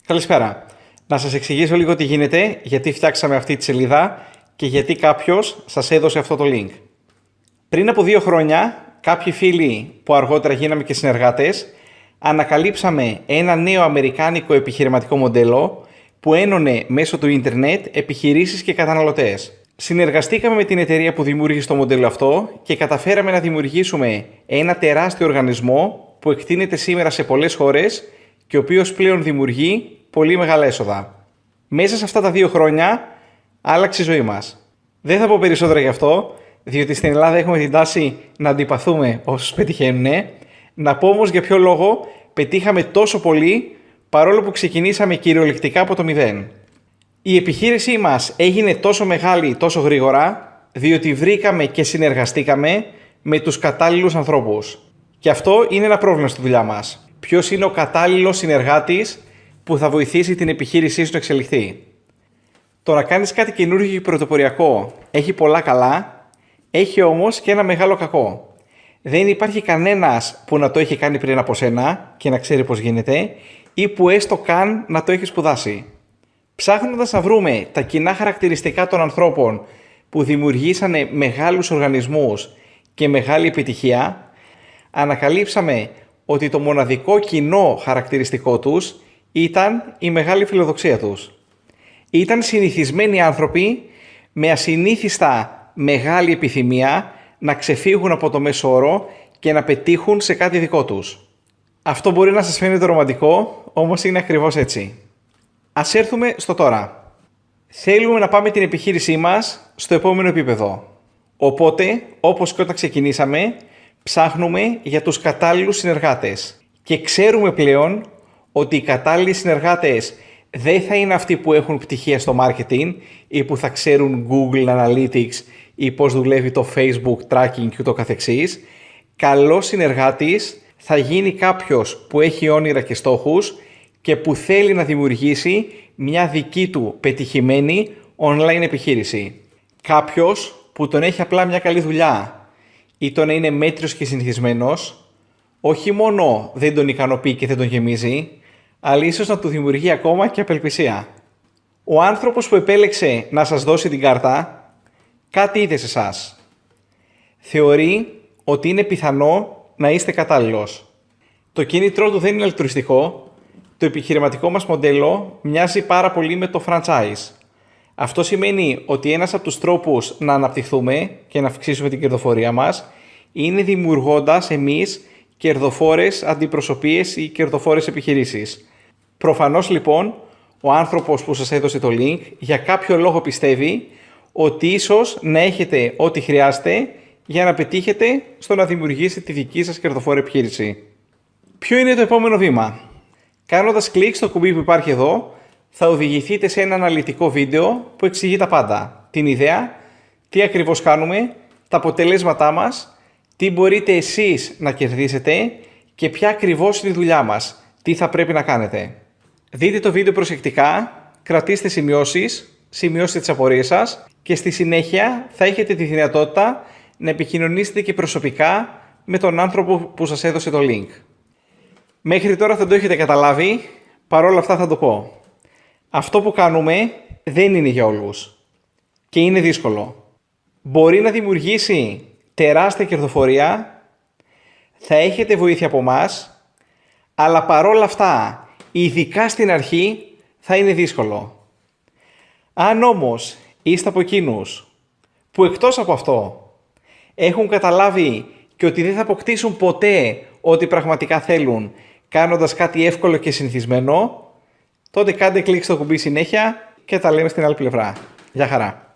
Καλησπέρα. Να σας εξηγήσω λίγο τι γίνεται, γιατί φτιάξαμε αυτή τη σελίδα και γιατί κάποιος σας έδωσε αυτό το link. Πριν από 2 χρόνια, κάποιοι φίλοι που αργότερα γίναμε και συνεργάτες, ανακαλύψαμε ένα νέο αμερικάνικο επιχειρηματικό μοντέλο που ένωνε μέσω του ίντερνετ επιχειρήσεις και καταναλωτές. Συνεργαστήκαμε με την εταιρεία που δημιούργησε το μοντέλο αυτό και καταφέραμε να δημιουργήσουμε ένα τεράστιο οργανισμό που εκτείνεται σήμερα σε πολλές χώρες και ο οποίος πλέον δημιουργεί πολύ μεγάλα έσοδα. Μέσα σε αυτά τα 2 χρόνια άλλαξε η ζωή μας. Δεν θα πω περισσότερα γι' αυτό, διότι στην Ελλάδα έχουμε την τάση να αντιπαθούμε όσους πετυχαίνουν. Να πω όμως για ποιο λόγο πετύχαμε τόσο πολύ παρόλο που ξεκινήσαμε κυριολεκτικά από το 0. Η επιχείρησή μας έγινε τόσο μεγάλη τόσο γρήγορα, διότι βρήκαμε και συνεργαστήκαμε με τους κατάλληλους ανθρώπους. Και αυτό είναι ένα πρόβλημα στη δουλειά μας. Ποιος είναι ο κατάλληλος συνεργάτης που θα βοηθήσει την επιχείρησή σου να εξελιχθεί. Το να κάνεις κάτι καινούργιο και πρωτοποριακό έχει πολλά καλά, έχει όμως και ένα μεγάλο κακό. Δεν υπάρχει κανένας που να το έχει κάνει πριν από σένα και να ξέρει πώς γίνεται ή που έστω καν να το έχει σπουδάσει. Ψάχνοντας να βρούμε τα κοινά χαρακτηριστικά των ανθρώπων που δημιουργήσανε μεγάλους οργανισμούς και μεγάλη επιτυχία, ανακαλύψαμε ότι το μοναδικό κοινό χαρακτηριστικό τους ήταν η μεγάλη φιλοδοξία τους. Ήταν συνηθισμένοι άνθρωποι με ασυνήθιστα μεγάλη επιθυμία να ξεφύγουν από το μέσο όρο και να πετύχουν σε κάτι δικό τους. Αυτό μπορεί να σας φαίνεται ρομαντικό, όμως είναι ακριβώς έτσι. Ας έρθουμε στο τώρα. Θέλουμε να πάμε την επιχείρησή μας στο επόμενο επίπεδο. Οπότε, όπως και όταν ξεκινήσαμε, ψάχνουμε για τους κατάλληλους συνεργάτες. Και ξέρουμε πλέον ότι οι κατάλληλοι συνεργάτες δεν θα είναι αυτοί που έχουν πτυχία στο marketing ή που θα ξέρουν Google Analytics ή πώς δουλεύει το Facebook tracking και το καθεξής. Καλός συνεργάτης θα γίνει κάποιος που έχει όνειρα και στόχους και που θέλει να δημιουργήσει μια δική του πετυχημένη online επιχείρηση. Κάποιος που τον έχει απλά μια καλή δουλειά ή το να είναι μέτριος και συνηθισμένος, όχι μόνο δεν τον ικανοποιεί και δεν τον γεμίζει, αλλά ίσως να του δημιουργεί ακόμα και απελπισία. Ο άνθρωπος που επέλεξε να σας δώσει την κάρτα, κάτι είδε σε εσάς. Θεωρεί ότι είναι πιθανό να είστε κατάλληλος. Το κίνητρό του δεν είναι αλτρουιστικό. Το επιχειρηματικό μας μοντέλο μοιάζει πάρα πολύ με το franchise. Αυτό σημαίνει ότι ένας από τους τρόπους να αναπτυχθούμε και να αυξήσουμε την κερδοφορία μας είναι δημιουργώντας εμείς κερδοφόρες αντιπροσωπείες ή κερδοφόρες επιχειρήσεις. Προφανώς λοιπόν ο άνθρωπος που σας έδωσε το link για κάποιο λόγο πιστεύει ότι ίσως να έχετε ό,τι χρειάζεται για να πετύχετε στο να δημιουργήσετε τη δική σας κερδοφόρη επιχείρηση. Ποιο είναι το επόμενο βήμα? Κάνοντας κλικ στο κουμπί που υπάρχει εδώ, θα οδηγηθείτε σε ένα αναλυτικό βίντεο που εξηγεί τα πάντα. Την ιδέα, τι ακριβώς κάνουμε, τα αποτελέσματά μας, τι μπορείτε εσείς να κερδίσετε και ποια ακριβώς είναι η δουλειά μας, τι θα πρέπει να κάνετε. Δείτε το βίντεο προσεκτικά, κρατήστε σημειώσεις, σημειώστε τις απορίες σας και στη συνέχεια θα έχετε τη δυνατότητα να επικοινωνήσετε και προσωπικά με τον άνθρωπο που σας έδωσε το link. Μέχρι τώρα δεν το έχετε καταλάβει, παρόλα αυτά θα το πω. Αυτό που κάνουμε δεν είναι για όλους και είναι δύσκολο. Μπορεί να δημιουργήσει τεράστια κερδοφορία, θα έχετε βοήθεια από εμάς, αλλά παρόλα αυτά, ειδικά στην αρχή, θα είναι δύσκολο. Αν όμως είστε από εκείνους που εκτός από αυτό έχουν καταλάβει και ότι δεν θα αποκτήσουν ποτέ ό,τι πραγματικά θέλουν κάνοντας κάτι εύκολο και συνηθισμένο, τότε κάντε κλικ στο κουμπί συνέχεια και τα λέμε στην άλλη πλευρά. Γεια χαρά!